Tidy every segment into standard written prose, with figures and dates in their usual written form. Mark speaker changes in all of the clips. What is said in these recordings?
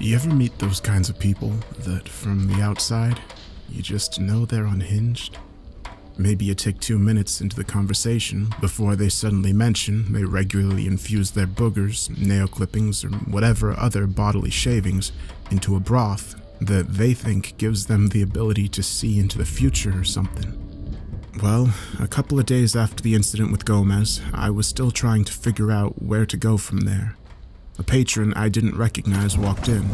Speaker 1: You ever meet those kinds of people that from the outside, you just know they're unhinged? Maybe you take 2 minutes into the conversation before they suddenly mention they regularly infuse their boogers, nail clippings, or whatever other bodily shavings into a broth that they think gives them the ability to see into the future or something. Well, a couple of days after the incident with Gomez, I was still trying to figure out where to go from there. A patron I didn't recognize walked in.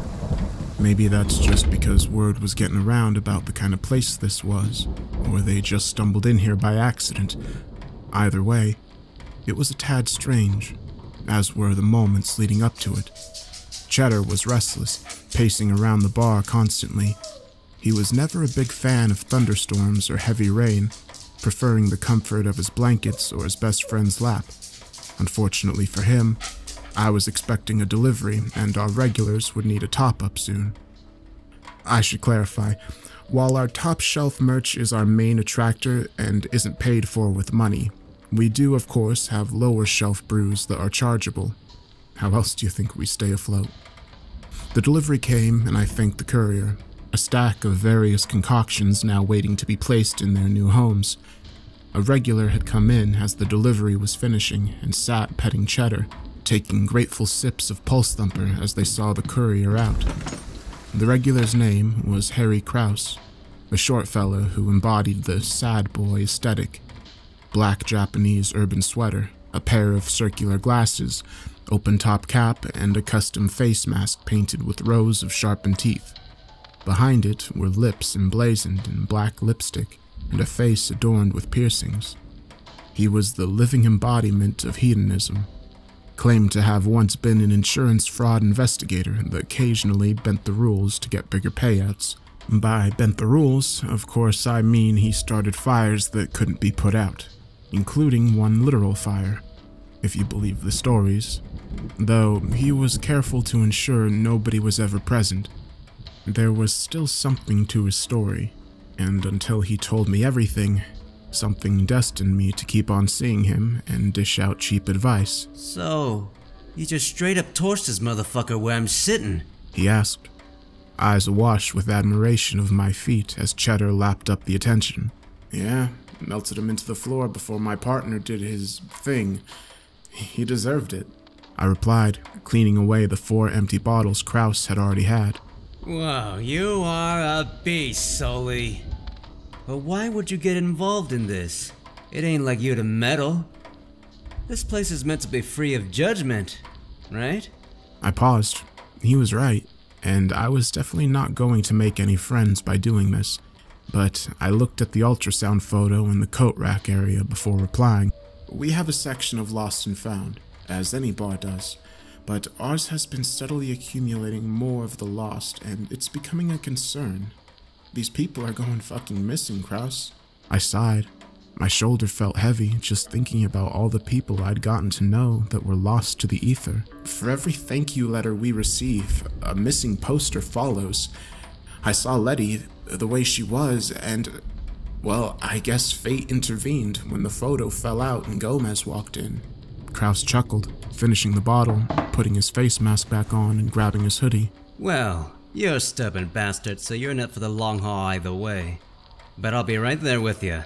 Speaker 1: Maybe that's just because word was getting around about the kind of place this was, or they just stumbled in here by accident. Either way, it was a tad strange, as were the moments leading up to it. Cheddar was restless, pacing around the bar constantly. He was never a big fan of thunderstorms or heavy rain, preferring the comfort of his blankets or his best friend's lap. Unfortunately for him, I was expecting a delivery, and our regulars would need a top-up soon. I should clarify, while our top-shelf merch is our main attractor and isn't paid for with money, we do, of course, have lower-shelf brews that are chargeable. How else do you think we stay afloat? The delivery came, and I thanked the courier. A stack of various concoctions now waiting to be placed in their new homes. A regular had come in as the delivery was finishing and sat petting Cheddar, taking grateful sips of Pulse Thumper as they saw the courier out. The regular's name was Harry Krause, a short fella who embodied the sad boy aesthetic. Black Japanese urban sweater, a pair of circular glasses, open-top cap, and a custom face mask painted with rows of sharpened teeth. Behind it were lips emblazoned in black lipstick and a face adorned with piercings. He was the living embodiment of hedonism. Claimed to have once been an insurance fraud investigator that occasionally bent the rules to get bigger payouts. By bent the rules, of course, I mean he started fires that couldn't be put out, including one literal fire, if you believe the stories, though he was careful to ensure nobody was ever present. There was still something to his story, and until he told me everything, something destined me to keep on seeing him and dish out cheap advice.
Speaker 2: So, you just straight up torched this motherfucker where I'm sitting?
Speaker 1: He asked, eyes awash with admiration of my feat as Cheddar lapped up the attention. Yeah, melted him into the floor before my partner did his thing. He deserved it, I replied, cleaning away the 4 empty bottles Krause had already had.
Speaker 2: Whoa, you are a beast, Sully. But why would you get involved in this? It ain't like you to meddle. This place is meant to be free of judgment, right?
Speaker 1: I paused. He was right, and I was definitely not going to make any friends by doing this. But I looked at the ultrasound photo in the coat rack area before replying. We have a section of Lost and Found, as any bar does, but ours has been steadily accumulating more of the lost, and it's becoming a concern. These people are going fucking missing, Krause. I sighed. My shoulder felt heavy just thinking about all the people I'd gotten to know that were lost to the ether. For every thank you letter we receive, a missing poster follows. I saw Letty the way she was, and, well, I guess fate intervened when the photo fell out and Gomez walked in. Krause chuckled, finishing the bottle, putting his face mask back on and grabbing his hoodie.
Speaker 2: Well, you're a stubborn bastard, so you're in it for the long haul either way. But I'll be right there with you.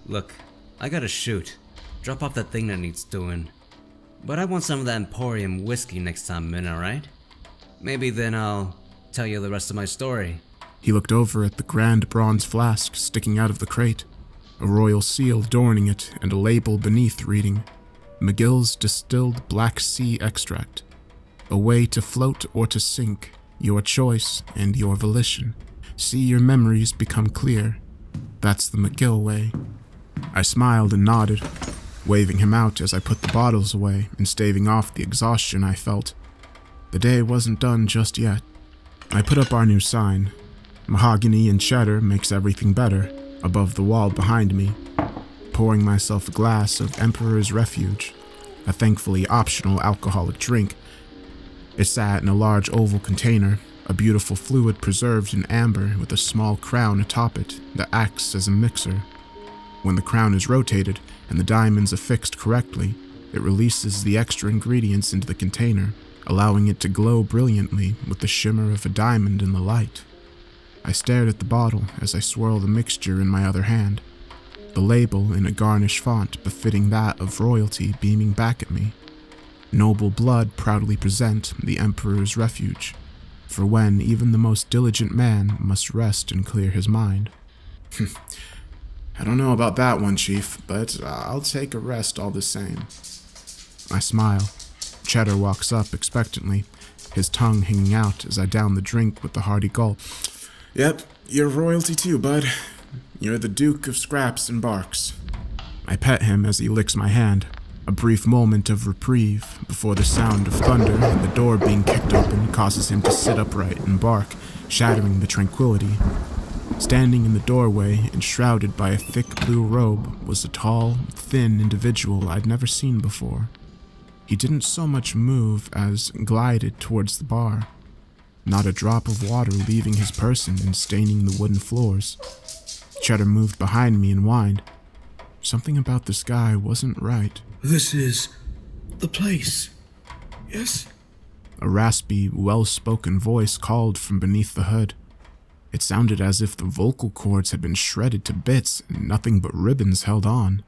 Speaker 2: Look, I gotta shoot. Drop off that thing that needs doing. But I want some of that Emporium whiskey next time I'm in, alright? Maybe then I'll tell you the rest of my story.
Speaker 1: He looked over at the grand bronze flask sticking out of the crate, a royal seal adorning it and a label beneath reading, McGill's Distilled Black Sea Extract. A way to float or to sink, your choice and your volition. See your memories become clear. That's the McGill way. I smiled and nodded, waving him out as I put the bottles away and staving off the exhaustion I felt. The day wasn't done just yet. I put up our new sign. Mahogany and cheddar makes everything better, above the wall behind me, pouring myself a glass of Emperor's Refuge, a thankfully optional alcoholic drink. It sat in a large oval container, a beautiful fluid preserved in amber with a small crown atop it that acts as a mixer. When the crown is rotated and the diamonds affixed correctly, it releases the extra ingredients into the container, allowing it to glow brilliantly with the shimmer of a diamond in the light. I stared at the bottle as I swirled the mixture in my other hand, the label in a garnish font befitting that of royalty beaming back at me. Noble blood proudly present the Emperor's refuge, for when even the most diligent man must rest and clear his mind. I don't know about that one, Chief, but I'll take a rest all the same. I smile. Cheddar walks up expectantly, his tongue hanging out as I down the drink with a hearty gulp. Yep, you're royalty too, bud. You're the Duke of Scraps and Barks. I pet him as he licks my hand. A brief moment of reprieve before the sound of thunder and the door being kicked open causes him to sit upright and bark, shattering the tranquility. Standing in the doorway, enshrouded by a thick blue robe, was a tall, thin individual I'd never seen before. He didn't so much move as glided towards the bar, not a drop of water leaving his person and staining the wooden floors. Cheddar moved behind me and whined. Something about this guy wasn't right.
Speaker 3: This is the place, yes?
Speaker 1: A raspy, well-spoken voice called from beneath the hood. It sounded as if the vocal cords had been shredded to bits and nothing but ribbons held on,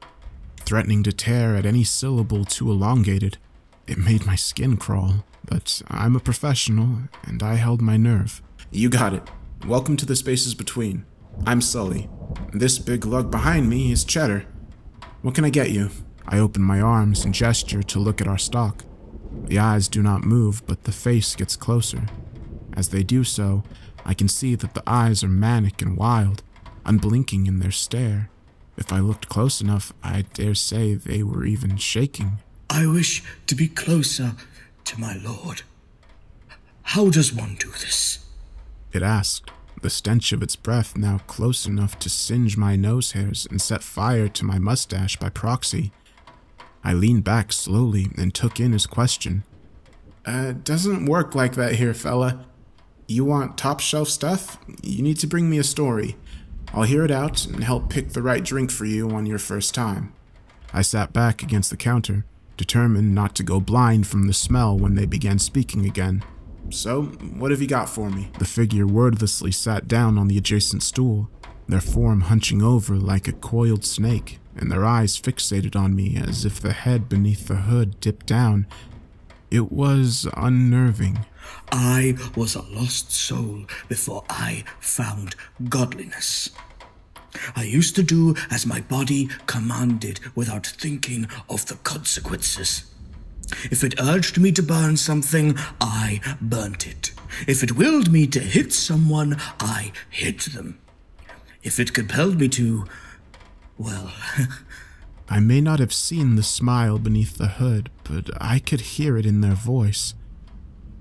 Speaker 1: threatening to tear at any syllable too elongated. It made my skin crawl, but I'm a professional, and I held my nerve. You got it. Welcome to the spaces between. I'm Sully. This big lug behind me is Cheddar. What can I get you? I open my arms and gesture to look at our stock. The eyes do not move, but the face gets closer. As they do so, I can see that the eyes are manic and wild, unblinking in their stare. If I looked close enough, I dare say they were even shaking.
Speaker 3: I wish to be closer to my lord. How does one do this?
Speaker 1: It asked, the stench of its breath now close enough to singe my nose hairs and set fire to my mustache by proxy. I leaned back slowly and took in his question. Doesn't work like that here, fella. You want top shelf stuff? You need to bring me a story. I'll hear it out and help pick the right drink for you on your first time. I sat back against the counter, determined not to go blind from the smell when they began speaking again. So, what have you got for me? The figure wordlessly sat down on the adjacent stool, their form hunching over like a coiled snake, and their eyes fixated on me as if the head beneath the hood dipped down. It was unnerving.
Speaker 3: I was a lost soul before I found godliness. I used to do as my body commanded without thinking of the consequences. If it urged me to burn something, I burnt it. If it willed me to hit someone, I hit them. If it compelled me to, well...
Speaker 1: I may not have seen the smile beneath the hood, but I could hear it in their voice.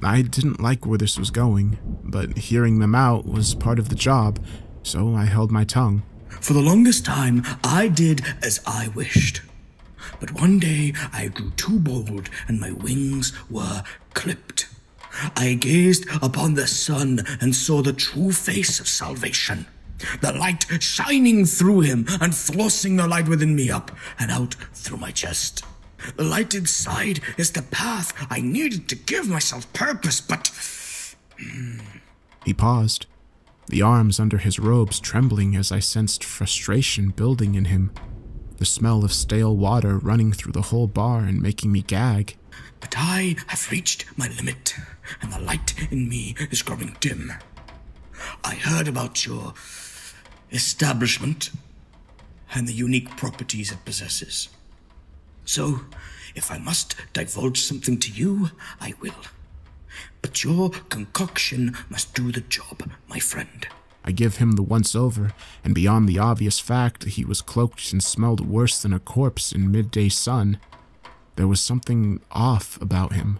Speaker 1: I didn't like where this was going, but hearing them out was part of the job, so I held my tongue.
Speaker 3: For the longest time, I did as I wished. But one day, I grew too bold, and my wings were clipped. I gazed upon the sun and saw the true face of salvation. The light shining through him and forcing the light within me up and out through my chest. The light inside is the path I needed to give myself purpose, but...
Speaker 1: He paused, the arms under his robes trembling as I sensed frustration building in him, the smell of stale water running through the whole bar and making me gag.
Speaker 3: But I have reached my limit, and the light in me is growing dim. I heard about your establishment and the unique properties it possesses. So, if I must divulge something to you, I will. But your concoction must do the job, my friend.
Speaker 1: I give him the once-over, and beyond the obvious fact that he was cloaked and smelled worse than a corpse in midday sun, there was something off about him.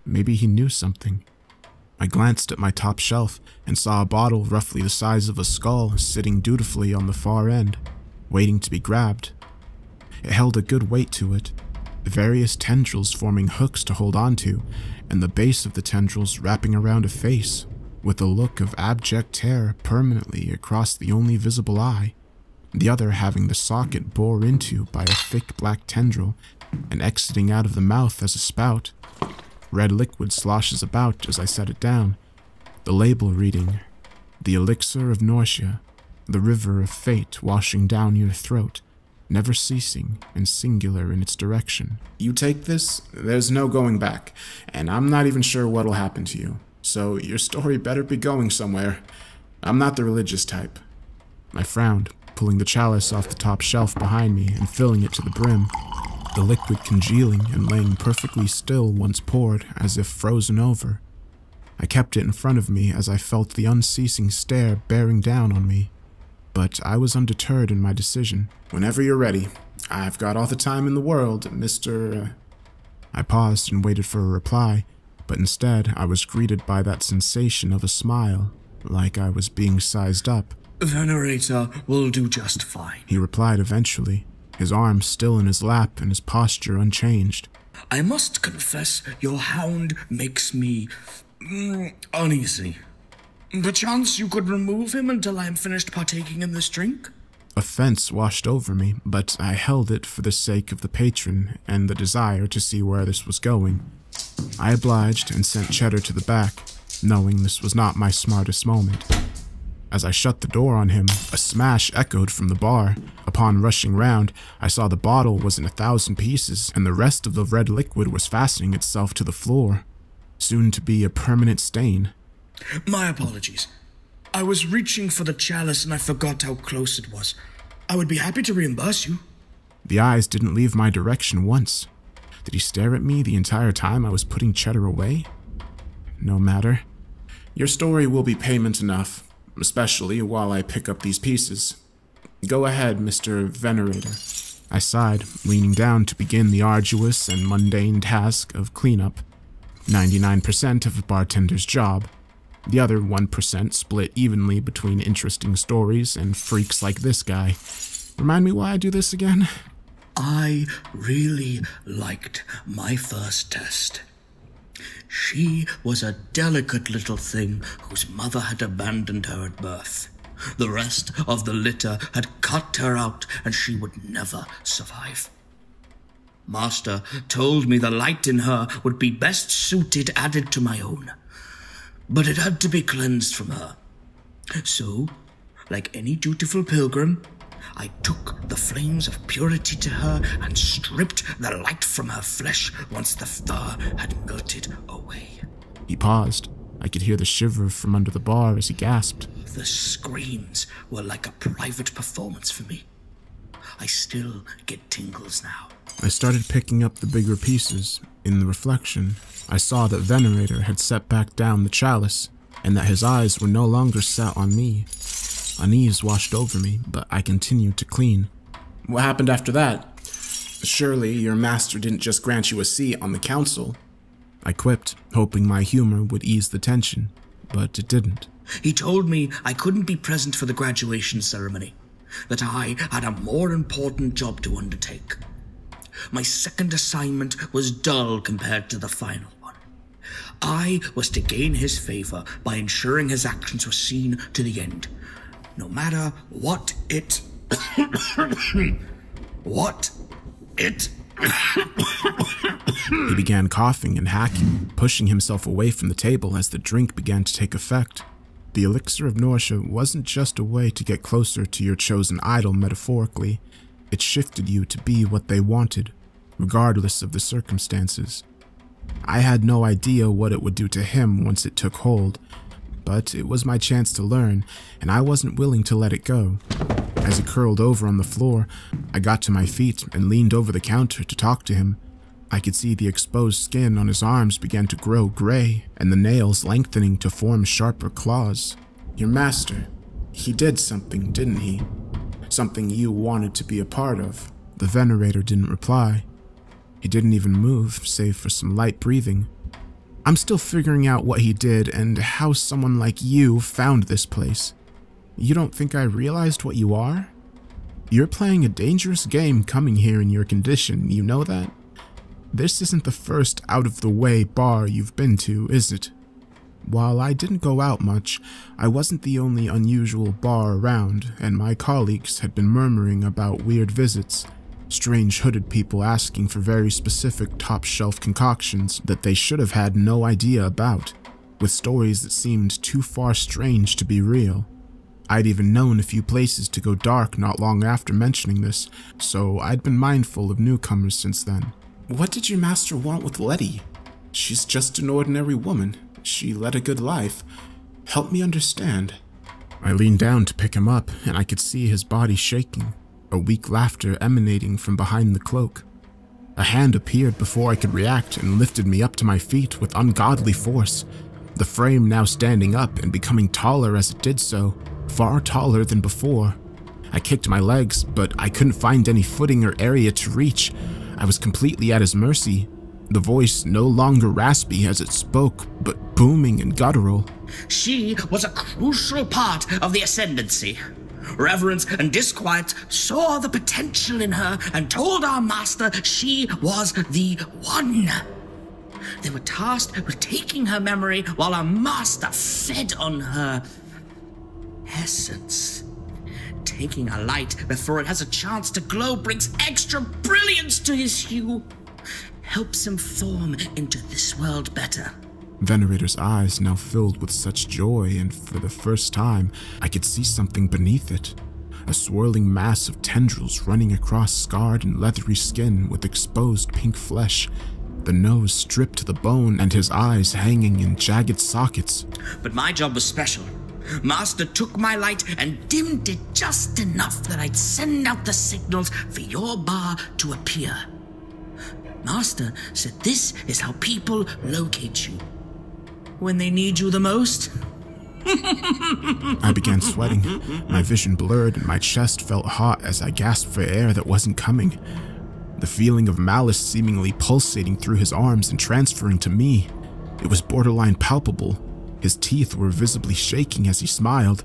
Speaker 1: Maybe he knew something. I glanced at my top shelf and saw a bottle roughly the size of a skull sitting dutifully on the far end, waiting to be grabbed. It held a good weight to it, various tendrils forming hooks to hold onto, and the base of the tendrils wrapping around a face, with a look of abject terror permanently across the only visible eye, the other having the socket bore into by a thick black tendril and exiting out of the mouth as a spout. Red liquid sloshes about as I set it down. The label reading, "The elixir of nausea, the river of fate washing down your throat, never ceasing and singular in its direction. You take this, there's no going back, and I'm not even sure what'll happen to you. So your story better be going somewhere. I'm not the religious type." I frowned, pulling the chalice off the top shelf behind me and filling it to the brim, the liquid congealing and laying perfectly still once poured, as if frozen over. I kept it in front of me as I felt the unceasing stare bearing down on me. But I was undeterred in my decision. "Whenever you're ready. I've got all the time in the world, Mr. I paused and waited for a reply, but instead I was greeted by that sensation of a smile, like I was being sized up.
Speaker 3: "Venerator will do just fine,"
Speaker 1: he replied eventually, his arm still in his lap and his posture unchanged.
Speaker 3: "I must confess your hound makes me uneasy. Perchance you could remove him until I am finished partaking in this drink?"
Speaker 1: Offense washed over me, but I held it for the sake of the patron and the desire to see where this was going. I obliged and sent Cheddar to the back, knowing this was not my smartest moment. As I shut the door on him, a smash echoed from the bar. Upon rushing round, I saw the bottle was in 1,000 pieces, and the rest of the red liquid was fastening itself to the floor, soon to be a permanent stain.
Speaker 3: "My apologies. I was reaching for the chalice and I forgot how close it was. I would be happy to reimburse you."
Speaker 1: The eyes didn't leave my direction once. Did he stare at me the entire time I was putting Cheddar away? No matter. "Your story will be payment enough, especially while I pick up these pieces. Go ahead, Mr. Venerator." I sighed, leaning down to begin the arduous and mundane task of cleanup. 99% of a bartender's job. The other 1% split evenly between interesting stories and freaks like this guy. Remind me why I do this again?
Speaker 3: "I really liked my first test. She was a delicate little thing whose mother had abandoned her at birth. The rest of the litter had cut her out and she would never survive. Master told me the light in her would be best suited added to my own, but it had to be cleansed from her. So, like any dutiful pilgrim, I took the flames of purity to her and stripped the light from her flesh once the fur had melted away."
Speaker 1: He paused. I could hear the shiver from under the bar as he gasped.
Speaker 3: "The screams were like a private performance for me. I still get tingles now."
Speaker 1: I started picking up the bigger pieces. In the reflection, I saw that Venerator had set back down the chalice, and that his eyes were no longer set on me. Unease washed over me, but I continued to clean. "What happened after that? Surely your master didn't just grant you a seat on the council?" I quipped, hoping my humor would ease the tension, but it didn't.
Speaker 3: "He told me I couldn't be present for the graduation ceremony, that I had a more important job to undertake. My second assignment was dull compared to the final one. I was to gain his favor by ensuring his actions were seen to the end, no matter what it...
Speaker 1: He began coughing and hacking, pushing himself away from the table as the drink began to take effect. The elixir of nausea wasn't just a way to get closer to your chosen idol metaphorically. It shifted you to be what they wanted, regardless of the circumstances. I had no idea what it would do to him once it took hold, but it was my chance to learn, and I wasn't willing to let it go. As he curled over on the floor, I got to my feet and leaned over the counter to talk to him. I could see the exposed skin on his arms began to grow gray, and the nails lengthening to form sharper claws. "Your master, he did something, didn't he? Something you wanted to be a part of." The Venerator didn't reply. He didn't even move, save for some light breathing. "I'm still figuring out what he did and how someone like you found this place. You don't think I realized what you are? You're playing a dangerous game coming here in your condition, you know that? This isn't the first out-of-the-way bar you've been to, is it? While I didn't go out much, I wasn't the only unusual bar around, and my colleagues had been murmuring about weird visits. Strange hooded people asking for very specific top-shelf concoctions that they should have had no idea about, with stories that seemed too far strange to be real. I'd even known a few places to go dark not long after mentioning this, so I'd been mindful of newcomers since then. What did your master want with Letty? She's just an ordinary woman. She led a good life. Help me understand. I leaned down to pick him up, and I could see his body shaking, a weak laughter emanating from behind the cloak. A hand appeared before I could react and lifted me up to my feet with ungodly force, the frame now standing up and becoming taller as it did so, far taller than before. I kicked my legs, but I couldn't find any footing or area to reach. I was completely at his mercy, the voice no longer raspy as it spoke, but booming and guttural.
Speaker 3: She was a crucial part of the Ascendancy. Reverence and Disquiet saw the potential in her and told our master she was the one. They were tasked with taking her memory while our master fed on her essence. Taking a light before it has a chance to glow brings extra brilliance to his hue, helps him form into this world better.
Speaker 1: Venerator's eyes now filled with such joy, and for the first time, I could see something beneath it. A swirling mass of tendrils running across scarred and leathery skin with exposed pink flesh, the nose stripped to the bone and his eyes hanging in jagged sockets.
Speaker 3: But my job was special. Master took my light and dimmed it just enough that I'd send out the signals for your bar to appear. Master said this is how people locate you when they need you the most.
Speaker 1: I began sweating. My vision blurred and my chest felt hot as I gasped for air that wasn't coming. The feeling of malice seemingly pulsating through his arms and transferring to me. It was borderline palpable. His teeth were visibly shaking as he smiled.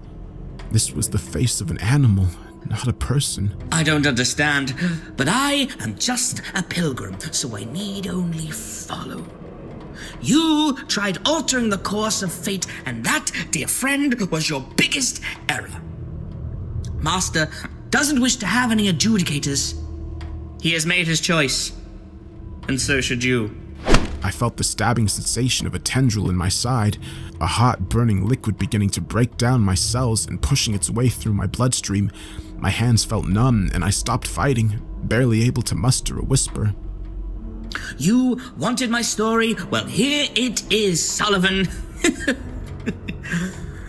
Speaker 1: This was the face of an animal, not a person.
Speaker 3: I don't understand, but I am just a pilgrim, so I need only follow. You tried altering the course of fate, and that, dear friend, was your biggest error. Master doesn't wish to have any adjudicators. He has made his choice, and so should you.
Speaker 1: I felt the stabbing sensation of a tendril in my side, a hot, burning liquid beginning to break down my cells and pushing its way through my bloodstream. My hands felt numb, and I stopped fighting, barely able to muster a whisper.
Speaker 3: You wanted my story? Well, here it is, Sullivan.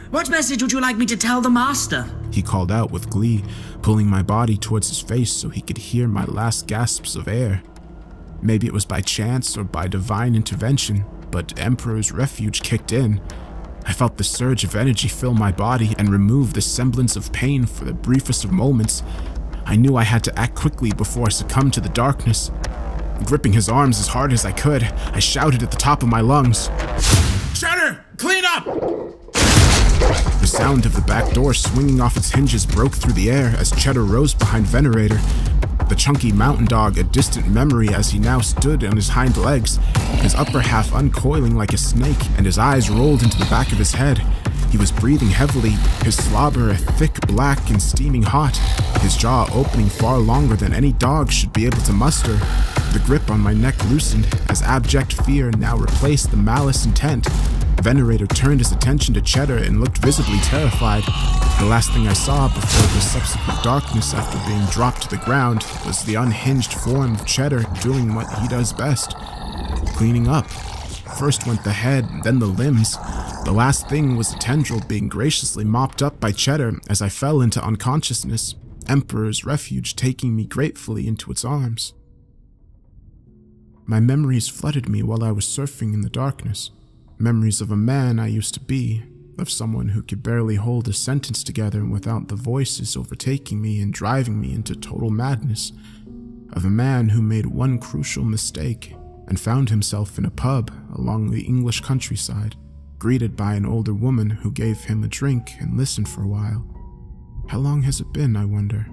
Speaker 3: What message would you like me to tell the master?
Speaker 1: He called out with glee, pulling my body towards his face so he could hear my last gasps of air. Maybe it was by chance or by divine intervention, but Emperor's Refuge kicked in. I felt the surge of energy fill my body and remove the semblance of pain for the briefest of moments. I knew I had to act quickly before I succumbed to the darkness. Gripping his arms as hard as I could, I shouted at the top of my lungs, "Cheddar, clean up!" The sound of the back door swinging off its hinges broke through the air as Cheddar rose behind Venerator. The chunky mountain dog a distant memory as he now stood on his hind legs, his upper half uncoiling like a snake, and his eyes rolled into the back of his head. He was breathing heavily, his slobber thick, black, and steaming hot, his jaw opening far longer than any dog should be able to muster. The grip on my neck loosened as abject fear now replaced the malice intent. Venerator turned his attention to Cheddar and looked visibly terrified. The last thing I saw before the subsequent darkness after being dropped to the ground was the unhinged form of Cheddar doing what he does best, cleaning up. First went the head, then the limbs. The last thing was a tendril being graciously mopped up by Cheddar as I fell into unconsciousness, Emperor's Refuge taking me gratefully into its arms. My memories flooded me while I was surfing in the darkness. Memories of a man I used to be, of someone who could barely hold a sentence together without the voices overtaking me and driving me into total madness. Of a man who made one crucial mistake and found himself in a pub along the English countryside, greeted by an older woman who gave him a drink and listened for a while. How long has it been, I wonder?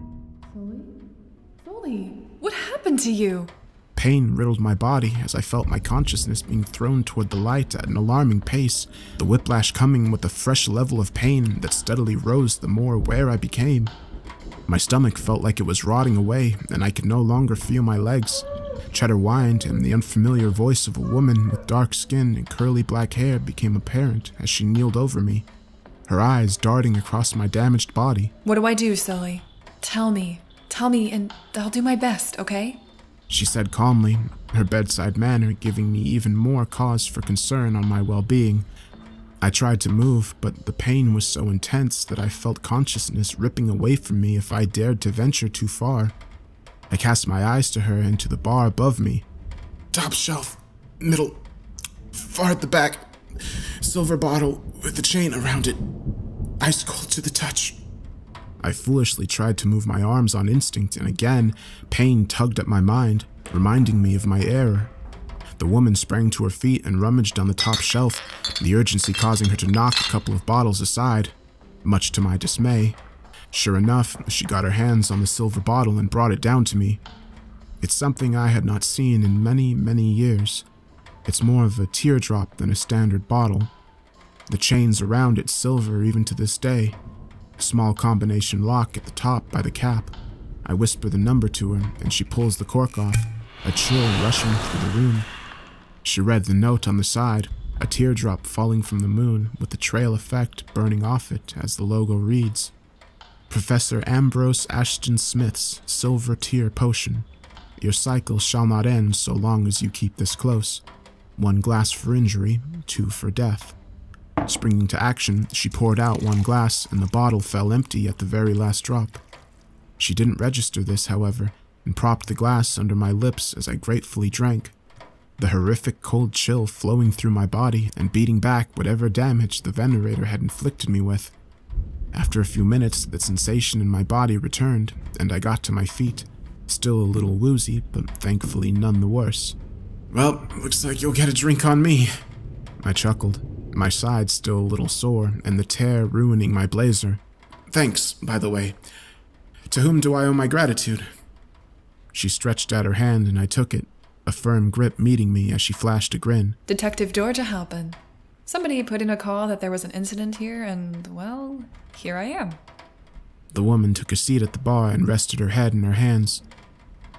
Speaker 4: Sully, what happened to you?
Speaker 1: Pain riddled my body as I felt my consciousness being thrown toward the light at an alarming pace, the whiplash coming with a fresh level of pain that steadily rose the more aware I became. My stomach felt like it was rotting away, and I could no longer feel my legs. Cheddar whined, and the unfamiliar voice of a woman with dark skin and curly black hair became apparent as she kneeled over me, her eyes darting across my damaged body.
Speaker 4: What do I do, Sully? Tell me, and I'll do my best, okay?
Speaker 1: She said calmly, her bedside manner giving me even more cause for concern on my well-being. I tried to move, but the pain was so intense that I felt consciousness ripping away from me if I dared to venture too far. I cast my eyes to her and to the bar above me. Top shelf, middle, far at the back, silver bottle with a chain around it, ice cold to the touch. I foolishly tried to move my arms on instinct, and again, pain tugged at my mind, reminding me of my error. The woman sprang to her feet and rummaged on the top shelf, the urgency causing her to knock a couple of bottles aside, much to my dismay. Sure enough, she got her hands on the silver bottle and brought it down to me. It's something I had not seen in many, many years. It's more of a teardrop than a standard bottle. The chains around it silver even to this day. A small combination lock at the top by the cap. I whisper the number to her, and she pulls the cork off, a chill rushing through the room. She read the note on the side, a teardrop falling from the moon with the trail effect burning off it as the logo reads, Professor Ambrose Ashton Smith's Silver Tear Potion. Your cycle shall not end so long as you keep this close. 1 glass for injury, 2 for death. Springing to action, she poured out 1 glass and the bottle fell empty at the very last drop. She didn't register this, however, and propped the glass under my lips as I gratefully drank, the horrific cold chill flowing through my body and beating back whatever damage the Venerator had inflicted me with. After a few minutes, the sensation in my body returned, and I got to my feet, still a little woozy, but thankfully none the worse. Well, looks like you'll get a drink on me, I chuckled, my side still a little sore, and the tear ruining my blazer. Thanks, by the way. To whom do I owe my gratitude? She stretched out her hand and I took it, a firm grip meeting me as she flashed a grin.
Speaker 4: Detective Georgia Halpin. Somebody put in a call that there was an incident here, and, well, here I am.
Speaker 1: The woman took a seat at the bar and rested her head in her hands,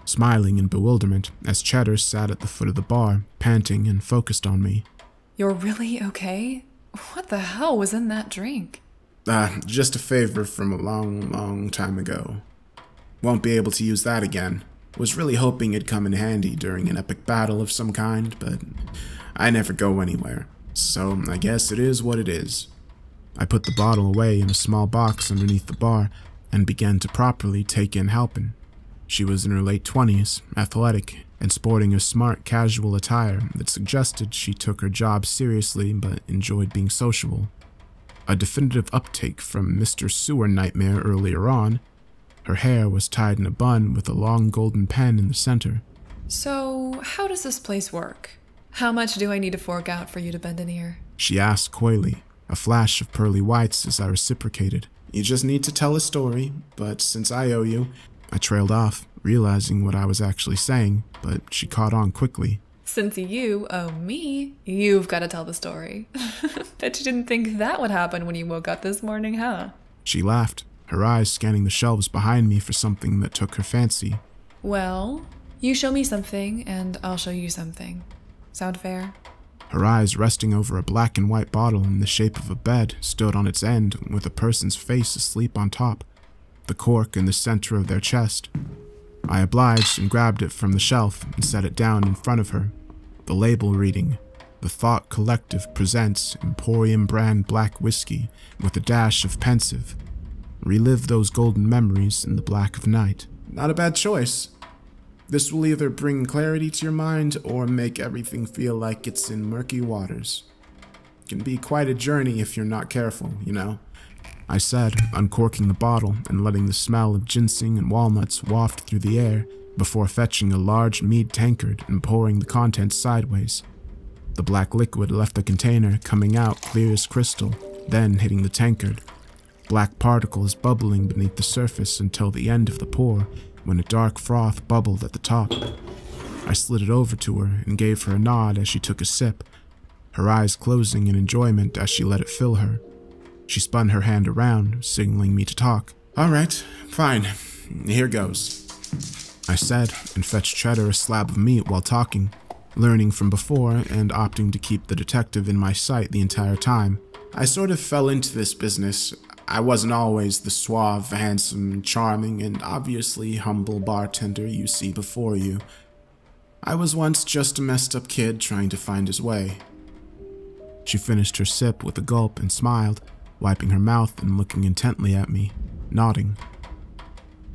Speaker 1: smiling in bewilderment as Cheddar sat at the foot of the bar, panting and focused on me.
Speaker 4: You're really okay? What the hell was in that drink?
Speaker 1: Just a favor from a long, long time ago. Won't be able to use that again. Was really hoping it'd come in handy during an epic battle of some kind, but I never go anywhere, so I guess it is what it is. I put the bottle away in a small box underneath the bar and began to properly take in Halpin. She was in her late 20s, athletic, and sporting a smart casual attire that suggested she took her job seriously but enjoyed being sociable. A definitive uptake from Mr. Sewer Nightmare earlier on. Her hair was tied in a bun with a long golden pen in the center.
Speaker 4: So, how does this place work? How much do I need to fork out for you to bend an ear?
Speaker 1: She asked coyly, a flash of pearly whites as I reciprocated. You just need to tell a story, but since I owe you... I trailed off, realizing what I was actually saying, but she caught on quickly.
Speaker 4: Since you owe me, you've got to tell the story. Bet you didn't think that would happen when you woke up this morning, huh?
Speaker 1: She laughed, her eyes scanning the shelves behind me for something that took her fancy.
Speaker 4: Well, you show me something, and I'll show you something. Sound fair?
Speaker 1: Her eyes resting over a black and white bottle in the shape of a bed stood on its end with a person's face asleep on top, the cork in the center of their chest. I obliged and grabbed it from the shelf and set it down in front of her, the label reading, The Thought Collective presents Emporium brand black whiskey with a dash of pensive. Relive those golden memories in the black of night. Not a bad choice. This will either bring clarity to your mind or make everything feel like it's in murky waters. It can be quite a journey if you're not careful, you know, I said, uncorking the bottle and letting the smell of ginseng and walnuts waft through the air before fetching a large mead tankard and pouring the contents sideways. The black liquid left the container coming out clear as crystal, then hitting the tankard. Black particles bubbling beneath the surface until the end of the pour, when a dark froth bubbled at the top. I slid it over to her and gave her a nod as she took a sip, her eyes closing in enjoyment as she let it fill her. She spun her hand around, signaling me to talk. Alright, fine. Here goes. I said, and fetched Cheddar a slab of meat while talking, learning from before and opting to keep the detective in my sight the entire time. I sort of fell into this business. I wasn't always the suave, handsome, charming, and obviously humble bartender you see before you. I was once just a messed up kid trying to find his way. She finished her sip with a gulp and smiled, wiping her mouth and looking intently at me, nodding.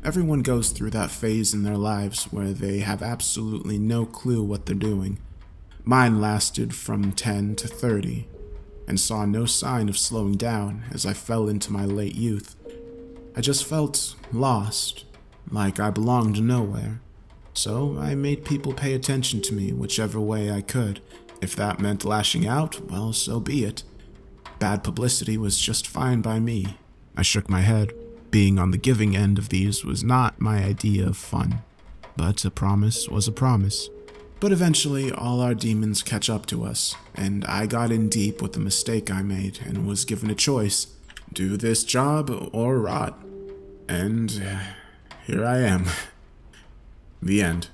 Speaker 1: Everyone goes through that phase in their lives where they have absolutely no clue what they're doing. Mine lasted from 10 to 30, and saw no sign of slowing down as I fell into my late youth. I just felt lost, like I belonged nowhere. So I made people pay attention to me whichever way I could. If that meant lashing out, well, so be it. Bad publicity was just fine by me. I shook my head. Being on the giving end of these was not my idea of fun. But a promise was a promise. But eventually, all our demons catch up to us, and I got in deep with the mistake I made and was given a choice. Do this job or rot. And here I am. The end.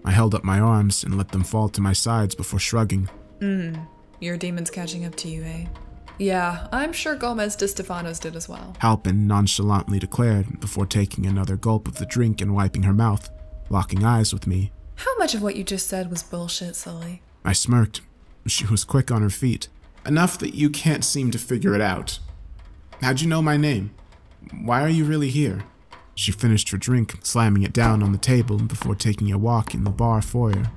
Speaker 1: I held up my arms and let them fall to my sides before shrugging.
Speaker 4: Your demon's catching up to you, eh? Yeah, I'm sure Gomez de Stefanos did as well.
Speaker 1: Halpin nonchalantly declared before taking another gulp of the drink and wiping her mouth, locking eyes with me.
Speaker 4: How much of what you just said was bullshit, Sully?
Speaker 1: I smirked. She was quick on her feet. Enough that you can't seem to figure it out. How'd you know my name? Why are you really here? She finished her drink, slamming it down on the table before taking a walk in the bar foyer,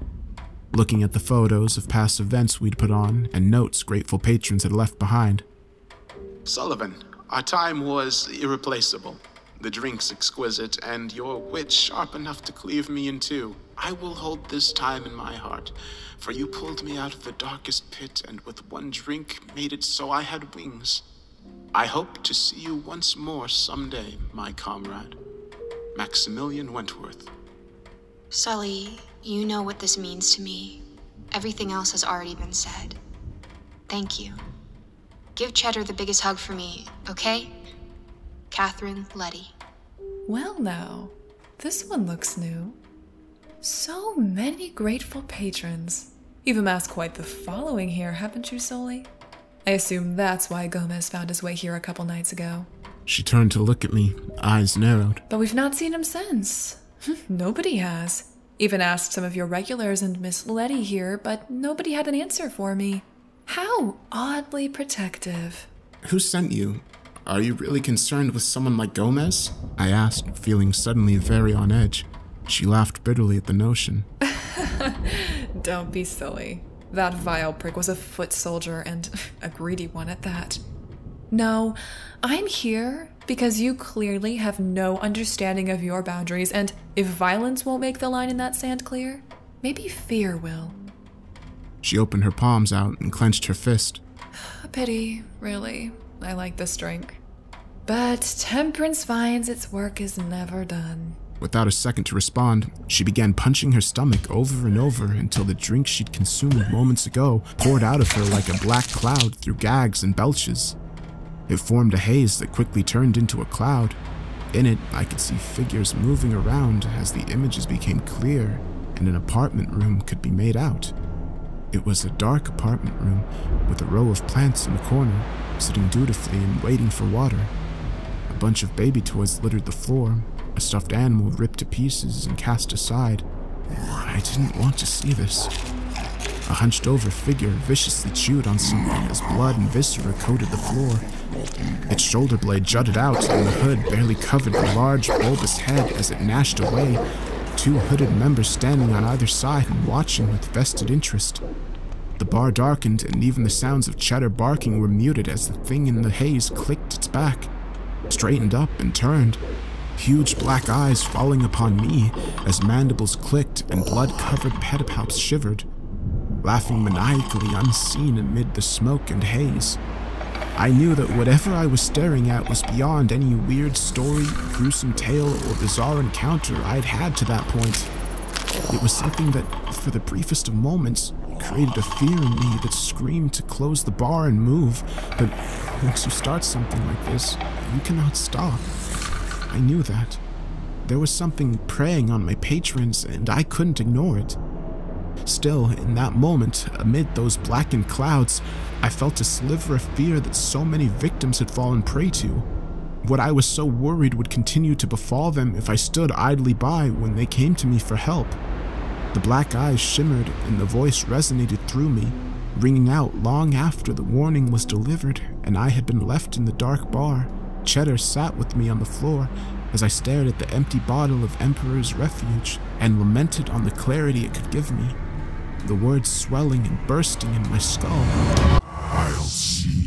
Speaker 1: looking at the photos of past events we'd put on and notes grateful patrons had left behind.
Speaker 5: Sullivan, our time was irreplaceable. The drinks exquisite, and your wit sharp enough to cleave me in two. I will hold this time in my heart, for you pulled me out of the darkest pit and with one drink made it so I had wings. I hope to see you once more someday, my comrade. Maximilian Wentworth.
Speaker 6: Sully, you know what this means to me. Everything else has already been said. Thank you. Give Cheddar the biggest hug for me, okay? Catherine Letty.
Speaker 4: Well now, this one looks new. So many grateful patrons. You've amassed quite the following here, haven't you, Sully? I assume that's why Gomez found his way here a couple nights ago.
Speaker 1: She turned to look at me, eyes narrowed.
Speaker 4: But we've not seen him since. Nobody has. Even asked some of your regulars and Miss Letty here, but nobody had an answer for me. How oddly protective.
Speaker 1: Who sent you? Are you really concerned with someone like Gomez? I asked, feeling suddenly very on edge. She laughed bitterly at the notion.
Speaker 4: Don't be silly. That vile prick was a foot soldier, and a greedy one at that. No, I'm here because you clearly have no understanding of your boundaries, and if violence won't make the line in that sand clear, maybe fear will.
Speaker 1: She opened her palms out and clenched her fist.
Speaker 4: A pity, really. I like this drink. But temperance finds its work is never done.
Speaker 1: Without a second to respond, she began punching her stomach over and over until the drink she'd consumed moments ago poured out of her like a black cloud through gags and belches. It formed a haze that quickly turned into a cloud. In it, I could see figures moving around as the images became clear and an apartment room could be made out. It was a dark apartment room with a row of plants in the corner, sitting dutifully and waiting for water. A bunch of baby toys littered the floor, a stuffed animal ripped to pieces and cast aside. I didn't want to see this. A hunched-over figure viciously chewed on something as blood and viscera coated the floor. Its shoulder blade jutted out, and the hood barely covered the large, bulbous head as it gnashed away, two hooded members standing on either side and watching with vested interest. The bar darkened, and even the sounds of Cheddar barking were muted as the thing in the haze clicked its back, straightened up and turned, huge black eyes falling upon me as mandibles clicked and blood-covered pedipalps shivered, laughing maniacally unseen amid the smoke and haze. I knew that whatever I was staring at was beyond any weird story, gruesome tale, or bizarre encounter I'd had to that point. It was something that, for the briefest of moments, created a fear in me that screamed to close the bar and move, but once you start something like this, you cannot stop. I knew that. There was something preying on my patrons, and I couldn't ignore it. Still, in that moment, amid those blackened clouds, I felt a sliver of fear that so many victims had fallen prey to. What I was so worried would continue to befall them if I stood idly by when they came to me for help. The black eyes shimmered and the voice resonated through me, ringing out long after the warning was delivered and I had been left in the dark bar. Cheddar sat with me on the floor as I stared at the empty bottle of Emperor's Refuge and lamented on the clarity it could give me, the words swelling and bursting in my skull.
Speaker 7: I'll see